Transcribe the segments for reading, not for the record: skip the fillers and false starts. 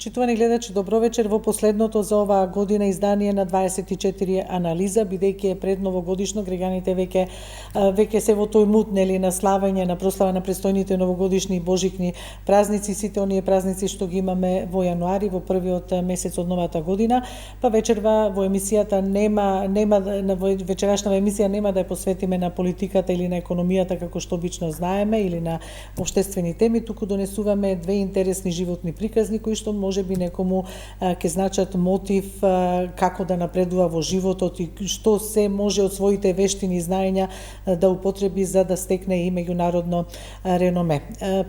Почитувани гледачи, добро вечер во последното за оваа година издание на 24 анализа, бидејќи е предновогодишно, граѓаните веќе се во тој мут, нели, на славење, на прослава на престојните новогодишни и божикни празници, сите оние празници што ги имаме во јануари, во првиот месец од новата година. Па вечерва во емисијата во вечерашната емисија нема да ја посветиме на политиката или на економијата како што обично знаеме, или на општествени теми, туку донесуваме две интересни животни приказни кои што може би некому ќе значат мотив како да напредува во животот и што се може од своите вештини и знаења да употреби за да стекне и меѓународно реноме.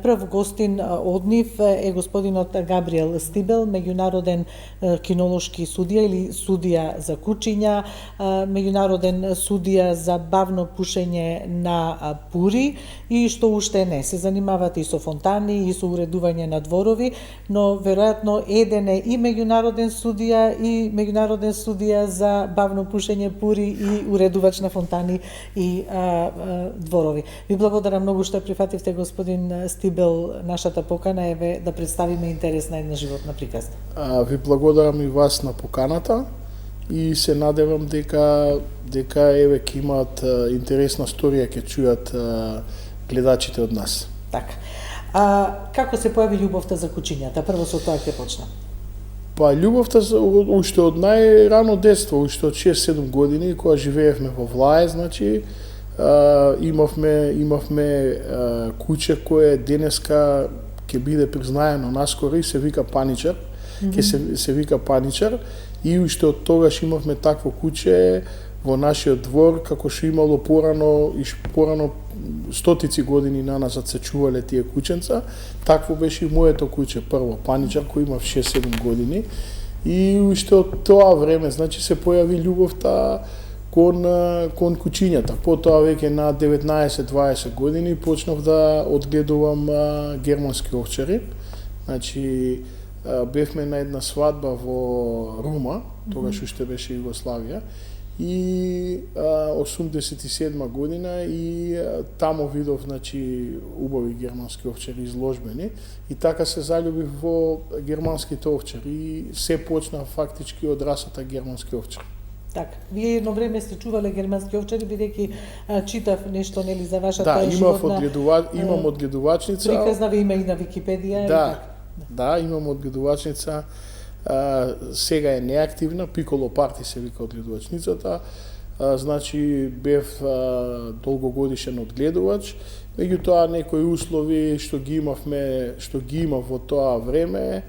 Прв гостин од нив е господинот Габриел Стибел, меѓународен кинолошки судија или судија за кучиња, меѓународен судија за бавно пушење на пури и што уште не. Се занимавате и со фонтани и со уредување на дворови, но веројатно еден е и меѓународен судија за бавно пушење пури и уредувач на фонтани и дворови. Ви благодарам многу што прифативте, господин Стибел, нашата покана, еве да представиме интересна една животна приказна. Ви благодарам и вас на поканата и се надевам дека еве ќе имаат интересна сторија ќе чујат гледачите од нас. Така. Како се појави љубовта за кучињата? Прво со тоа ќе почнам. Па љубовта уште од најрано детство, уште од 6-7 години, кога живеевме во Влаје, значи имавме куче кое денеска ќе биде признаено наскоро и се вика Паничар. Се вика Паничар и уште од тогаш имавме такво куче во нашиот двор, како што имало порано стотици години наназад се чувале тие кученца, такво беше и моето куче прво, Паничар, кој имав 6-7 години. И уште од тоа време, значи, се појави љубовта кон кучињата. Потоа веќе на 19-20 години почнав да одгледувам германски овчари. Значи, бевме на една свадба во Рума, тогаш уште беше Југославија, и 87 година и тамо видов, значи, убави германски овчари изложбени и така се заљубив во германските овчари и се почна фактички од расата германски овчари. Така, вие едно време сте чувале германски овчари, бидејќи читав нешто, нели, за вашата животна. Имам одгледувачница. Приказна ви има и на Википедија. Да, имам одгледувачница. Сега е неактивна, Пиколо Парти се вика одгледувачницата. Значи бев долгогодишен одгледувач, меѓутоа некои услови што ги имав во тоа време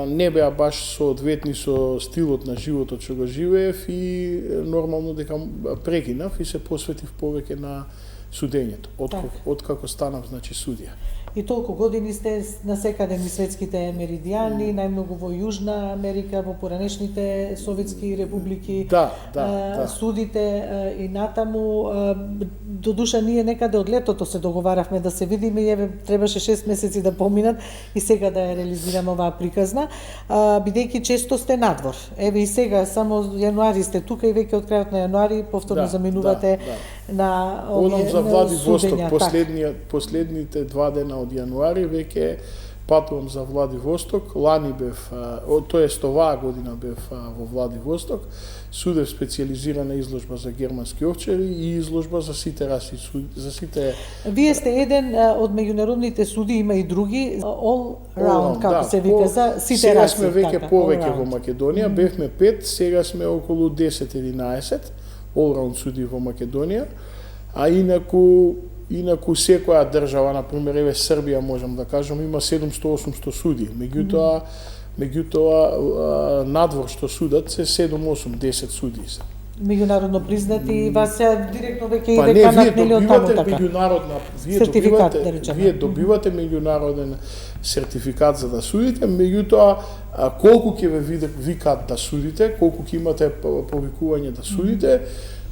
не беа баш соодветни со стилот на животот што го живеев и нормално дека прекинав и се посветив повеќе на судењето, откако станав, значи, судија. И толку години сте насекаде низ светските меридијани, најмногу во Јужна Америка, во поранешните советски републики. Судите и натаму. Додуша ние некаде од летото се договаравме да се видиме и еве требаше 6 месеци да поминат и сега да ја реализираме оваа приказна, бидејќи често сте надвор. Еве и сега само јануари сте тука и веќе од крајот на јануари повторно заминувате на овие за Владивосток. Последните 2 дена од јануари веќе патувам за Владивосток. Лани бев, тоест оваа година бев во Владивосток, судев специјализирана изложба за германски овчари и изложба за сите раси, за сите. Вие сте еден од меѓународните суди, има и други, all round, како се вика, за сите раси. Сега сме веќе повеќе во Македонија, бевме 5, сега сме околу 10-11 all round суди во Македонија, а инаку секоја држава, например, еве Србија, можам да кажам, има 700-800 суди. Меѓутоа надвор што судат се 7-8-10 суди. Меѓународно признати, вас директно веќе иде канат, нели, од таму така? Вие добивате меѓународен сертификат за да судите, меѓутоа колку ќе ве викаат да судите, колку ќе имате повикување да судите,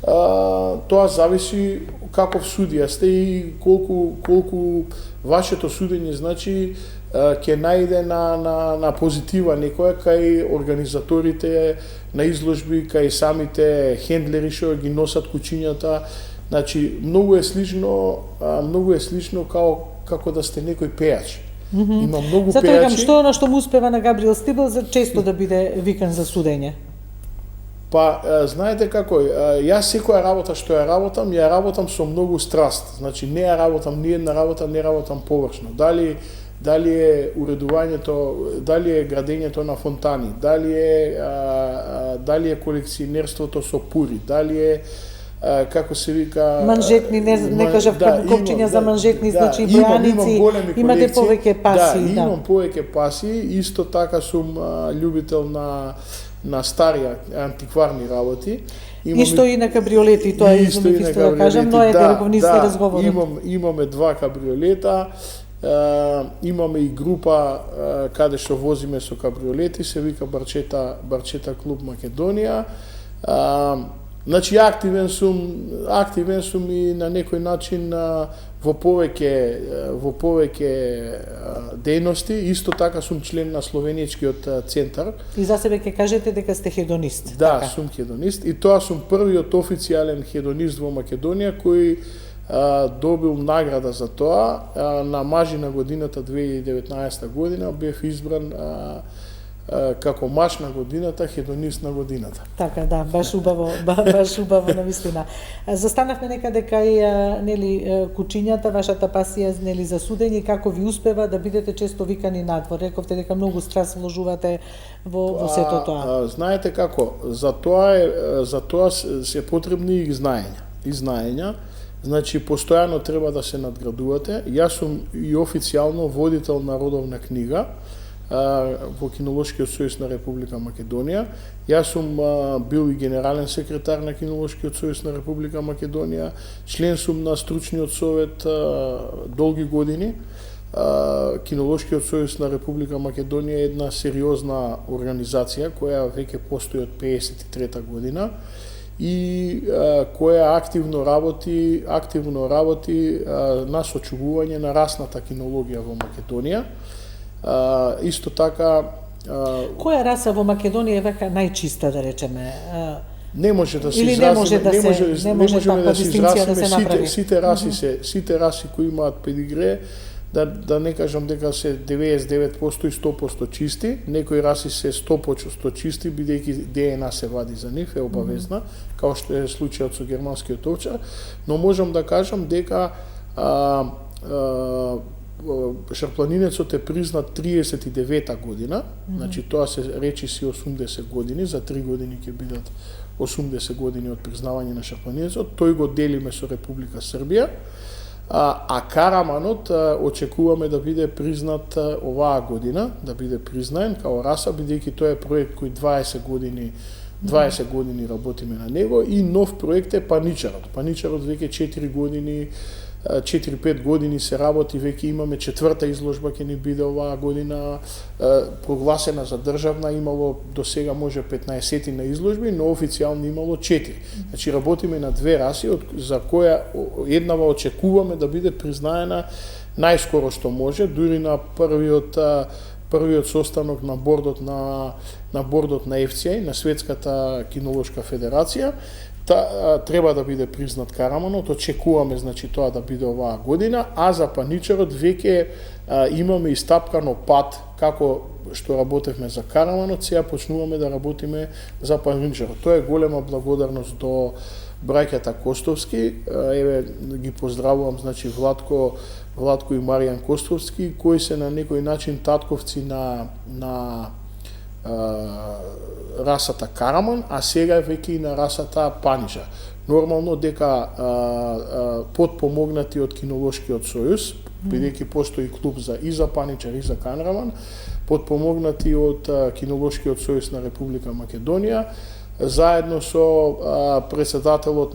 тоа зависи каков судија сте и колку вашето судење, значи, ќе најде на позитива некоја кај организаторите на изложби, кај самите хендлери што ги носат кучињата. Значи, многу е слично како да сте некој пејач. Има многу Затоа пејачи. кажам, што што му успева на Габриел Стибл за често да биде викан за судење? Па, знаете како, јас секоја работа што ја работам со многу страст. Значи, не ја работам ни една работа, не работам површно. Дали е уредувањето, дали е градењето на фонтани, дали е колекционерството со пури, дали е како се вика манжетни, не кажав копчиња за манжетни, значи бројаници, имате повеќе паси. Да, имам повеќе паси, исто така сум љубител на стари антикварни работи. Исто и на кабриолети, тоа е изумих исто да кажам, но е делоговниста разговорот. Имаме 2 кабриолета, имаме и група каде што возиме со кабриолети, се вика Барчета клуб Македонија. Значи активен сум и на некој начин во повеќе дејности, исто така сум член на Словеничкиот центар. И за себе ќе кажете дека сте хедонист. Да, така? Сум хедонист и тоа сум првиот официјален хедонист во Македонија кој добил награда за тоа. На мажи на годината 2019 година бев избран како маж на годината, хедонист на годината. Така, да, баш убаво навистина. Застанавме некаде кај нели кучињата, вашата пасија нели за судење, како ви успева да бидете често викани надвор? Рековте дека многу страст вложувате во сето тоа. Знаете како, за тоа се потребни и знаења. Значи, постојано треба да се надградувате. Јас сум и официјално водител на родовна книга во Кинолошкиот сојуз на Република Македонија. Јас сум бил и генерален секретар на Кинолошкиот сојуз на Република Македонија, член сум на стручниот совет долги години. Кинолошкиот сојуз на Република Македонија е една сериозна организација која веќе постои од 53 година и која активно работи на сочувување на расната кинологија во Македонија. Исто така која раса во Македонија е века најчиста, да речеме? Не може да се изразиме, сите раси кои имаат педигре, да не кажам дека се 99% и 100% чисти, некои раси се 100% чисти, бидејќи ДНА се вади за нив, е обавезна, као што е случајот со германскиот овчар, но можам да кажам дека шарпланинецот е признат 39-та година, значи тоа се речи си 80 години, за 3 години ќе бидат 80 години од признавање на шарпланинецот, тој го делиме со Република Србија, а караманот очекуваме да биде признат оваа година, да биде признаен као раса, бидејќи тоа е проект кој 20 години работиме на него, и нов проект е паничарот. Паничарот веќе 4-5 години се работи, веќе имаме 4-та изложба ќе ни биде оваа година, прогласена за државна, имало до сега може 15 на изложби, но официјално имало 4. Значи работиме на 2 раси, за која еднава очекуваме да биде признаена најскоро што може, дури на првиот состанок на бордот на FCI, на Светската кинолошка федерација, треба да биде признат караманот, очекуваме значи тоа да биде оваа година, а за паничарот веќе имаме истапкано пат како што работевме за караманот, сега почнуваме да работиме за паничарот. Тоа е голема благодарност до браќата Костовски, еве ги поздравувам, значи Владко и Маријан Костовски, кои се на некој начин татковци на расата караман, а сега веќе и на расата паничар. Нормално дека подпомогнати од Кинолошкиот сојуз, бидејќи постои клуб и за паничар и за караман, подпомогнати од Кинолошкиот сојуз на Република Македонија, заедно со председателот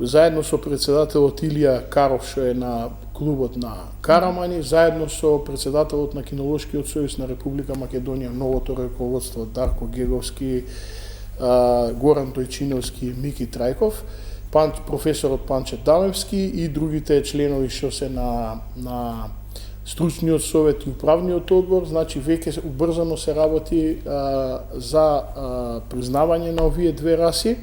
заедно со председателот Илија Каров, што е на клубот на карамани, заедно со председателот на Кинолошкиот сојуз на Република Македонија, новото раководство Дарко Геговски, Горан Тојчиновски, Мики Трајков, професорот Панче Дамевски и другите членови што се на стручниот совет и управниот одбор. Значи веќе убрзано се работи за признавање на овие 2 раси.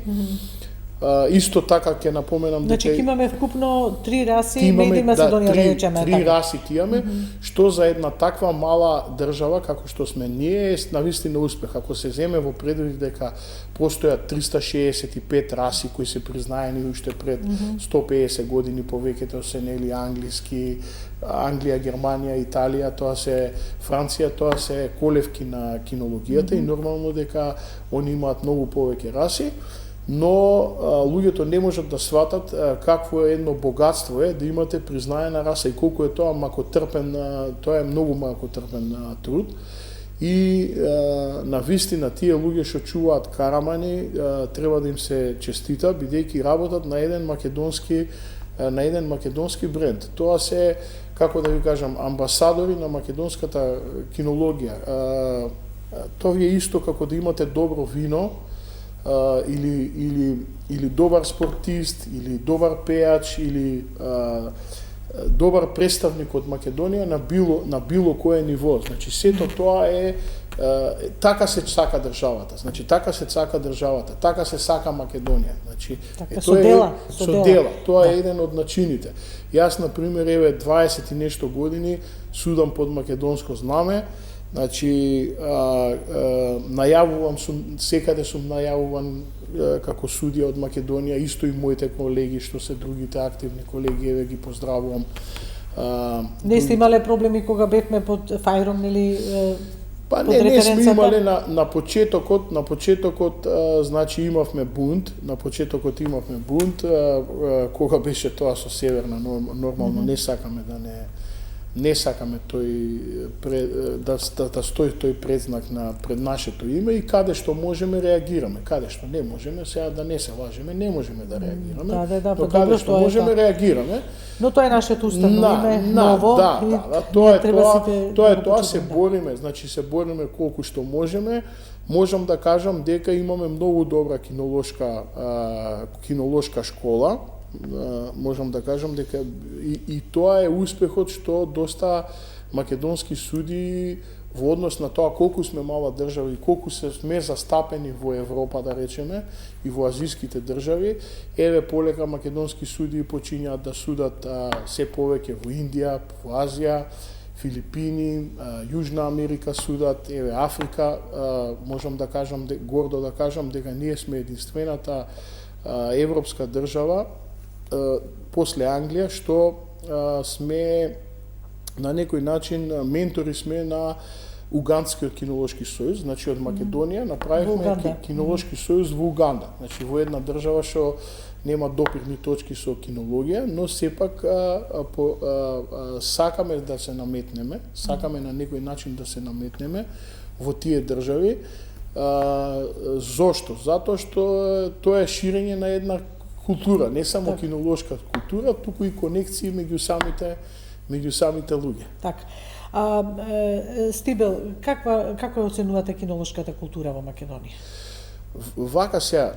Исто така ќе напоменам Значи ќе имаме вкупно 3 раси, имаме, Меди Македонија, да речеме. Три раси ќе имаме, што за една таква мала држава како што сме ние е навистина успех. Ако се земе во предвид дека постојат 365 раси кои се признаени уште пред 150 години, повеќето се нели англиски, Англија, Германија, Италија, тоа се Франција, тоа се колевки на кинологијата и нормално дека они имаат многу повеќе раси. Но луѓето не можат да сватат какво е едно богатство е да имате признаена раса и колку е тоа макотрпен, тоа е многу макотрпен труд. И на вистина тие луѓе што чуваат карамани треба да им се честита бидејќи работат на еден македонски бренд. Тоа се, како да ви кажам, амбасадори на македонската кинологија. Тоа е исто како да имате добро вино, или добар спортист, или добар пеач, или добар представник од Македонија на било кое ниво. Значи сето тоа е така се сака државата. Значи така се сака државата, така се сака Македонија. Значи со дела. Тоа е еден од начините. Јас на пример 20 и нешто години судам под македонско знаме. Значи, најавувам секаде сум најавуван како судија од Македонија, исто и моите колеги, што се другите активни колеги, ги поздравувам. Не сте имале проблеми кога бевме под фајром или Па не сме имале на почетокот, значи имавме бунт, кога беше тоа со Северна, нормално не сакаме тој да стои тој предзнак пред нашето име и каде што можеме реагираме, каде што не можеме, сега да не се лажеме, не можеме да реагираме, но каде што можеме реагираме. Но тоа е нашето уставно име, ново. Тоа се бориме, значи се бориме колку што можеме. Можам да кажам дека имаме многу добра кинолошка школа. Можам да кажам дека и тоа е успехот што доста македонски суди во однос на тоа колку сме мала држава и колку сме застапени во Европа, да речеме, и во азиските држави, полека македонски суди почињаат да судат се повеќе во Индија, во Азија, Филипини, Јужна Америка судат, Африка. Можам да кажам, гордо да кажам дека ние сме единствената европска држава после Англија што сме на некој начин ментори сме на Угандскиот кинолошки сојуз, значи од Македонија направивме кинолошки сојуз во Уганда, значи во една држава што нема допирни точки со кинологија, но сепак сакаме да се наметнеме, сакаме на некој начин да се наметнеме во тие држави. Зошто? Затоа што тоа е ширење на една култура, не само кинолошка култура, туку и конекции меѓу самите луѓе. Така. Стибел, како оценувате кинолошката култура во Македонија? Вака сега,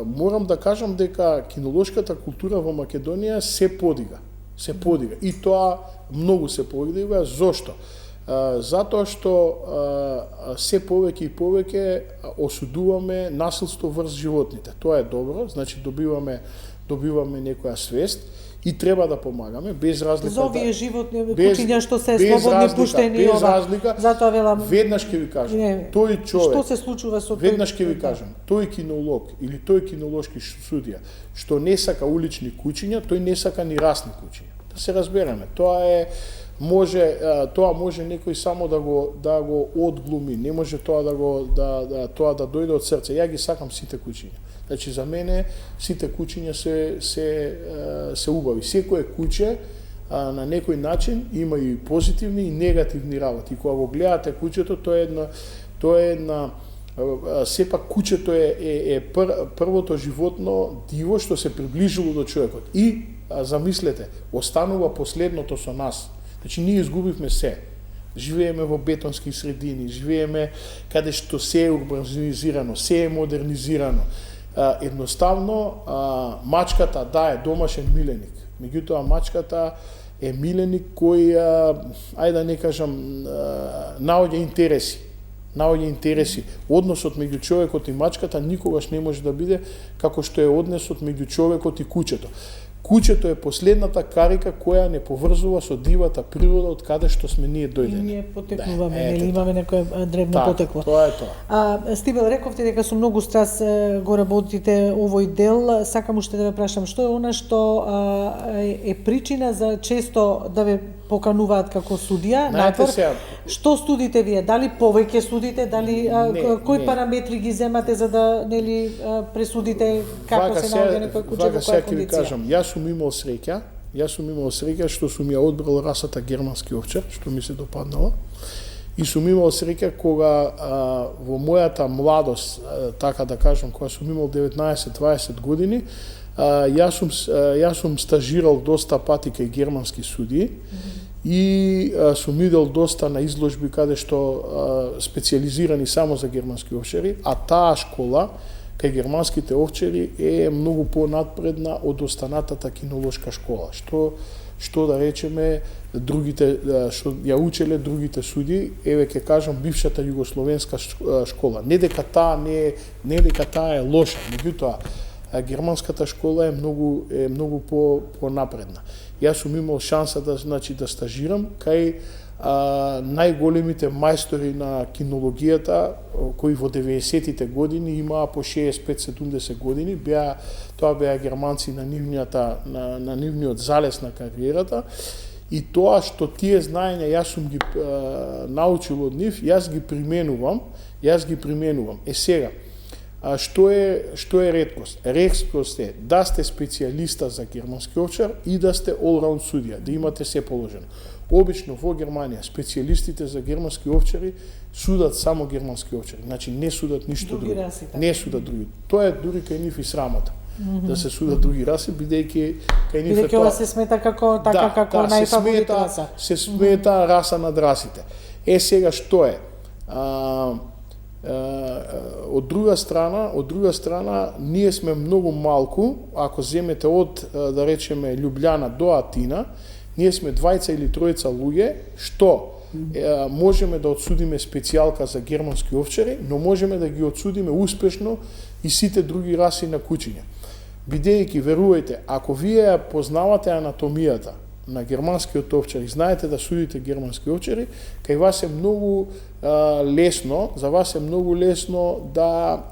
морам да кажам дека кинолошката култура во Македонија се подига. И тоа многу се подига. Зошто? Затоа што се повеќе и повеќе осудуваме насилство врз животните. Тоа е добро, значи добиваме некоја свест и треба да помагаме без разлика. За овие животни кучиња што се слободни пуштени, без разлика. Затоа велам. Веднаш ќе ви кажам, тој човек. Што се случува со тој? Веднаш ќе ви кажам, тој кинолог или тој кинолошки судија што не сака улични кучиња, тој не сака ни расни кучиња. Да се разбереме, тоа може некој само да го одглуми, не може тоа да дојде од срце. Ја ги сакам сите кучиња. Значи за мене сите кучиња се убави. Секое куче на некој начин има и позитивни и негативни работи. И кога го гледате кучето, тоа е една сепак кучето е првото животно диво што се приближило до човекот. И замислете, останува последното со нас. Значи ние изгубивме се. Живееме во бетонски средини, живееме каде што се е урбанизирано, се е модернизирано. Едноставно мачката е домашен миленик. Меѓутоа мачката е миленик кој, ајде да не кажам, наоѓа интереси. наоѓа интереси. Односот меѓу човекот и мачката никогаш не може да биде како што е односот меѓу човекот и кучето. Кучето е последната карика која не поврзува со дивата природа од каде што сме ние дојдени. И ние потекнуваме, нели имаме некое древно потекло. Тоа е тоа. Стибел, рековте дека со многу страст го работите овој дел. Сакам уште да ве прашам, што е она што е причина за често да ве покануваат како судија? Знаете сега, што судите вие? Дали повеќе судите, дали кои параметри ги земате за да нели пресудите како се наоѓа некој куче во која кондиција? Јас сум имал среќа што сум ја одбрал расата германски овчар, што ми се допаднала. И сум имал среќа кога во мојата младост, така да кажам, кога сум имал 19-20 години, јас сум стажирал доста пати кај германски судии и сум идел доста на изложби каде што специализирани само за германски овчари, а таа школа кај германските овчари е многу понадпредна од останатата кинолошка школа, што да речеме другите што ја учеле другите суди, еве ќе кажам бившата југословенска школа. Не дека таа е лоша, меѓутоа германската школа е многу понапредна. Јас сум имал шанса да стажирам кај најголемите мајстори на кинологијата кои во 90-тите години имаа по 65-70 години, тоа беа германци на нивниот залез на кариерата, и тоа што тие знаења јас сум ги научил од нив, јас ги применувам. Сега, што е реткост? Реткост е да сте специјалиста за германски овчар и да сте all-round судија, да имате се положено. Обично во Германија специјалистите за германски овчари судат само германски овчари, значи не судат ништо друго. Не судат други. Тоа е дури кај нив и срамота. Да се судат други раси, бидејќи кај нив е тоа. Бидејќи ова се смета како најфаворит раса. Се смета раса над расите. Сега што е? Од друга страна, ние сме многу малку, ако земете од, да речеме, Љубљана до Атина, ние сме двајца или тројца луѓе, што можеме да одсудиме специјалка за германски овчари, но можеме да ги одсудиме успешно и сите други раси на кучиња. Бидејќи, верувајте, ако вие познавате анатомијата на германскиот овчар и знаете да судите германски овчари, кај вас е многу лесно, за вас е многу лесно да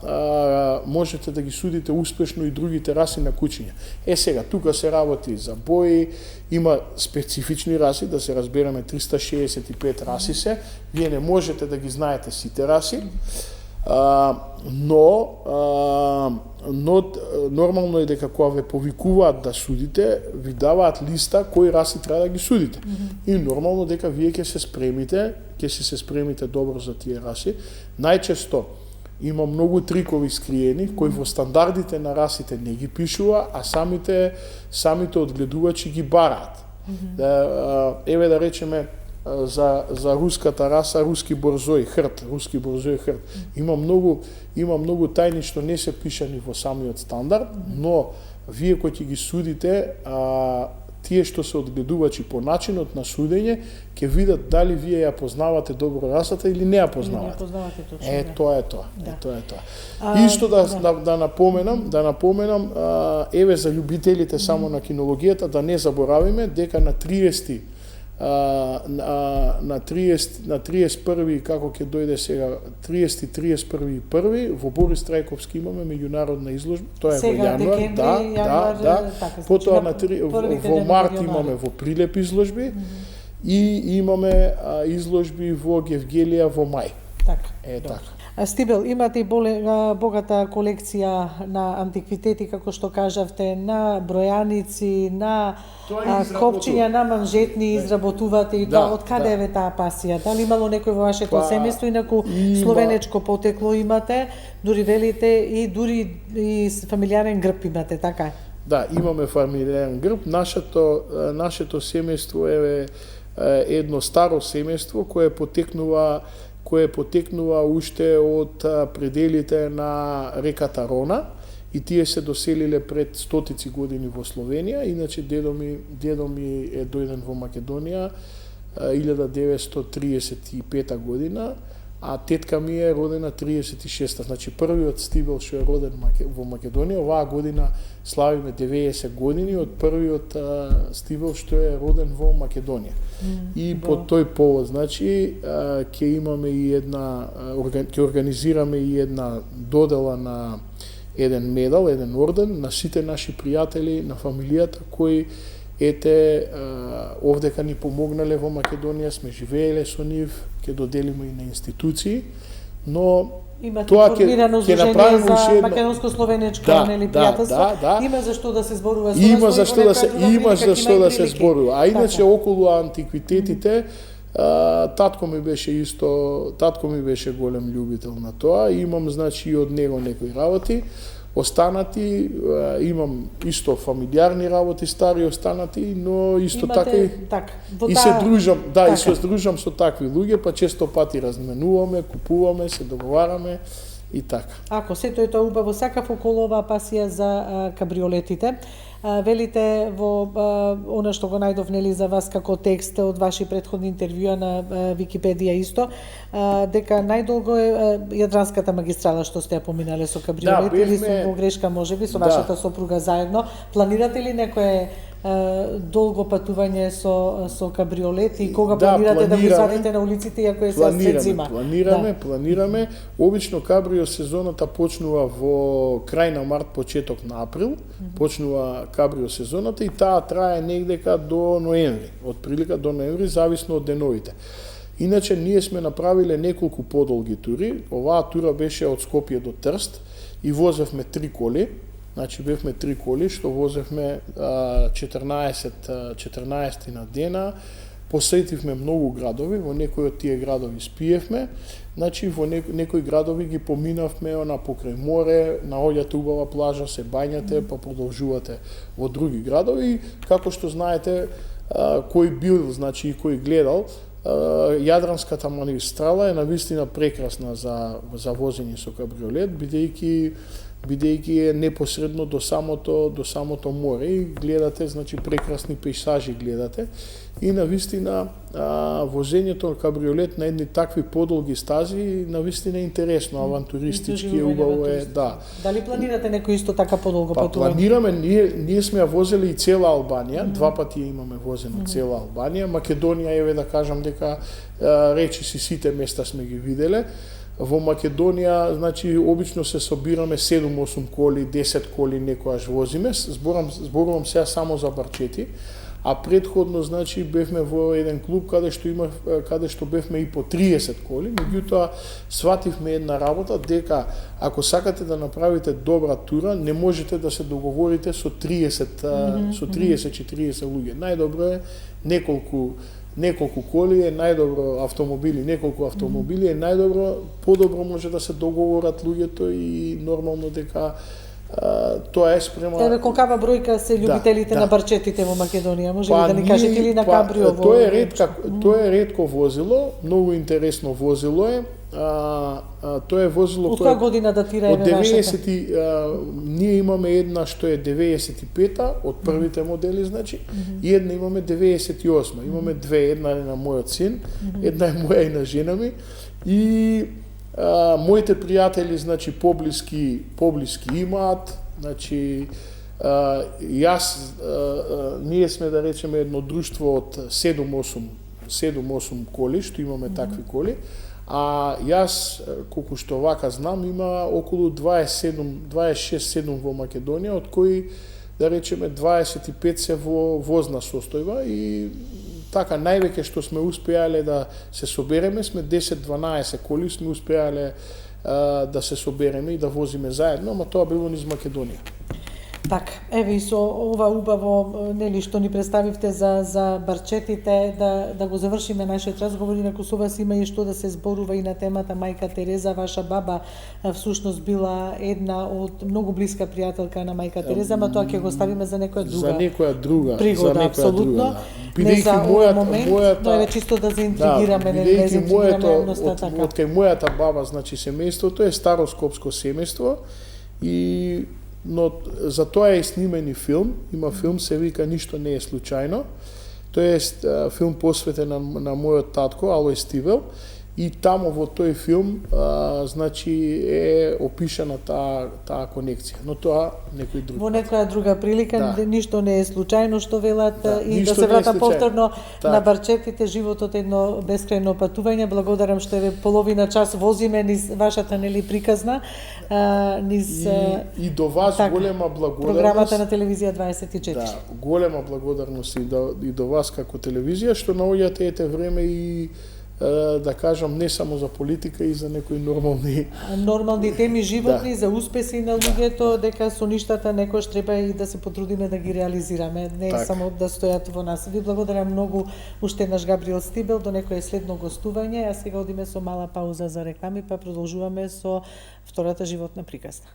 можете да ги судите успешно и другите раси на кучиња. Сега, тука се работи за бои, има специфични раси, да се разбереме 365 раси се, вие не можете да ги знаете сите раси, но нормално е дека кога ве повикуваат да судите, ви даваат листа кои раси треба да ги судите. И нормално дека вие ќе се спремите добро за тие раси. Најчесто има многу трикови скриени кои во стандардите на расите не ги пишува, а самите одгледувачи ги бараат. Еве да речеме за руската раса, руски борзој хрт. Има многу тајни што не се пишани во самиот стандард, но вие кои ќе ги судите, тие што се одгледувачи по начинот на судење, ќе видат дали вие ја познавате добро расата или не ја познавате. Тоа е тоа. Исто да напоменам, еве за љубителите само на кинологијата, да не заборавиме дека на 31 како ќе дојде сега 31 во Борис Трајковски имаме меѓународна изложба, тоа е во јануар, потоа во март имаме во Прилеп изложби и имаме изложби во Гевгелија во мај. Така. Стибел, имате и богата колекција на антиквитети, како што кажавте, на бројаници, на копчиња, на манжетни изработувате и тоа. Од каде е таа пасија? Дали имало некој во вашето семејство, инаку словенечко потекло имате, дури велите и дури и фамилиарен грб имате, така? Да, имаме фамилиарен грб. Нашето семејство е едно старо семејство кое потекнува уште од пределите на реката Рона и тие се доселиле пред стотици години во Словенија. Иначе дедо ми е дојден во Македонија 1935 година, а тетка ми е родена 36-та. Значи првиот Стивел што е роден во Македонија, оваа година славиме 90 години од првиот Стивел што е роден во Македонија. И по тој повод, значи, ќе имаме и една, ќе организираме и една додела на еден медал, еден орден на сите наши пријатели, на фамилијата кои овдека ни помогнале во Македонија, сме живееле со нив, ќе доделиме и на институции, но имате тоа формирано ќе здружение за уште македонско-словенечко нели пријателство. Има за што да се зборува со нас. Има за што да се зборува. А иначе околу антиквитетите татко ми беше голем љубител на тоа. Имам значи и од него некои работи. Останати имам исто фамилиарни работи, стари останати, но исто така и се дружам, и се дружам со такви луѓе, па често пати разменуваме, купуваме, се договараме и така. Ако сето е тоа убаво, сакав околу оваа пасија за кабриолетите. Велите во она што го најдов нели за вас како текст од ваши претходни интервјуа на Википедија исто, дека најдолго е Јадранската магистрала што сте ја поминале со кабриолет, или сум во грешка можеби со вашата сопруга заедно. Планирате ли некое долго патување со кабриолет и кога планирате да го извадите на улиците иако е сед зима? Планираме. Обично кабрио сезоната почнува во крај на март, почеток на април. Почнува кабрио сезоната и таа трае негдека до ноември. Од прилика до ноември, зависно од деновите. Иначе ние сме направиле неколку подолги тури. Оваа тура беше од Скопје до Трст и возевме 3 коли. Значи бевме 3 коли што возевме 14 на дена, посетивме многу градови, во некои од тие градови спиевме, значи во некои градови ги поминавме покрај море, наоѓате убава плажа, се бањате, па продолжувате во други градови. Како што знаете, кој бил, значи и кој гледал, Јадранската магистрала е навистина прекрасна за возење со кабриолет, бидејќи е непосредно до самото море и гледате, значи прекрасни пејзажи гледате и навистина возењето на кабриолет на едни такви подолги стази навистина е интересно, авантуристички е, убаво е, да. Дали планирате некој исто така подолго патување? Планираме, ние сме ја возели и цела Албанија, 2 пати имаме возено цела Албанија, Македонија еве да кажам дека речиси сите места сме ги виделе. Во Македонија, значи, обично се собираме 7-8 коли, 10 коли некојаш возиме. Зборувам сега само за Барчети, а предходно, значи, бевме во еден клуб каде што бевме и по 30 коли, меѓутоа свативме една работа дека ако сакате да направите добра тура, не можете да се договорите со 30-40 луѓе. Најдобро е неколку коли е најдобро, неколку автомобили е најдобро, подобро може да се договорат луѓето и нормално дека тоа е спрема... Еве колкава бројка се љубителите на барчетите во Македонија, може ли да ни кажете или на кабрио во... Тоа е ретко возило, многу интересно возило е. Тоа е возило од која година датира еве вашата? Ние имаме една што е 95-та од првите модели, значи, и една имаме 98-та. Имаме две, една е на мојот син, една е моја и на жена ми. И моите пријатели, значи, поблиски имаат, значи, ние сме, да речеме, едно друштво од 7-8 коли, што имаме такви коли, а јас, колку што вака знам, има околу 26-7 во Македонија, од кои, да речеме, 25 се во возна состојба и така, највеќе што сме успеале да се собереме, сме 10-12 коли сме успеале да се собереме и да возиме заедно, ама тоа било низ Македонија. Така, еве и со ова убаво, нели, што ни представивте за барчетите, да го завршиме нашиот разговор, инаку со вас има и што да се зборува и на темата Мајка Тереза. Ваша баба всушност била една од многу блиска пријателка на Мајка Тереза, ама тоа ќе го ставиме за некоја друга пригода, апсолутно. Не за овој момент, но е чисто да заинтригираме, јавноста така. Од кај мојата баба, значи, семејството е староскопско семејство и но за тоа е снимен и филм. Има филм, се вика "Ништо не е случајно". Тоа е филм посветен на мојот татко, Алој Стивел. И таму во тој филм значи е опишана таа конекција, но тоа некој друг. Во некоја друга прилика, ништо не е случајно што велат и да ништо се не е врата случајно. повторно Так. на барчетите, животот е едно бескрајно патување. Благодарам што еве половина час возиме низ вашата нели приказна, низ И до вас така, голема благодарност. програмата на телевизија 24. Да, голема благодарност и до вас како телевизија што наоѓате ете време и да кажам не само за политика и за некои нормални теми животни, за успеси на луѓето, дека со ништата некош треба и да се потрудиме да ги реализираме, не Так. само да стојат во нас. Ви благодарам многу уште еднаш Габриел Стибел, до некое следно гостување, а сега одиме со мала пауза за реклами, па продолжуваме со втората животна приказна.